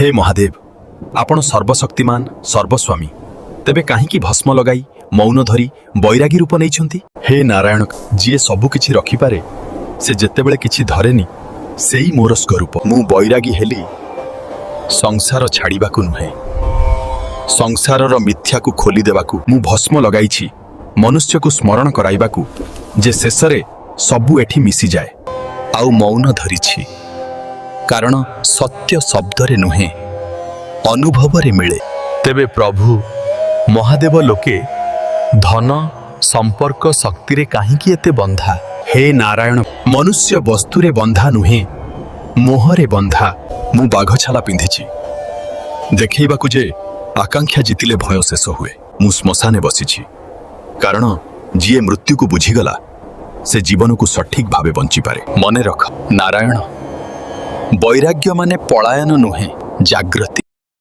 हे महादेव, आपण सर्वशक्तिमान सर्वस्वामी, तेबे काहींकी भस्म लगाई मौन धरी बैरागी रूप नहीं? हे नारायण, जी सबु किछि रखिपारे से जेतेबेले किछि धरेनी सेई मोर स्वरूप। मु बैरागी हेली संसार छाड़िबाकु नुहे, संसारर मिथ्याकु खोली देबाकु। मु भस्म लगाइछि मनुष्य को स्मरण कराइबाकु जे शेषरे सबु एठी मिसी जाए। आउ मौन धरिछि कारण सत्य शब्दरे नुहे अनुभवरे मिले। तेबे प्रभु महादेव लोके धन संपर्क शक्ति रे काहींकी एते बंधा? हे नारायण, मनुष्य वस्तुरे बंधा नुहे मोहरे बंधा। मु बाघछाला पिंधिछि देखैबाकु जे आकांक्षा जितिले भय शेष हुए। मु श्मशाने बसिछि कारण जिए मृत्यु को बुझीगला से जीवन को सठिक भावे बंची पारे। मने रख नारायण, वैराग्य माने पलायन नुहे, जागृति।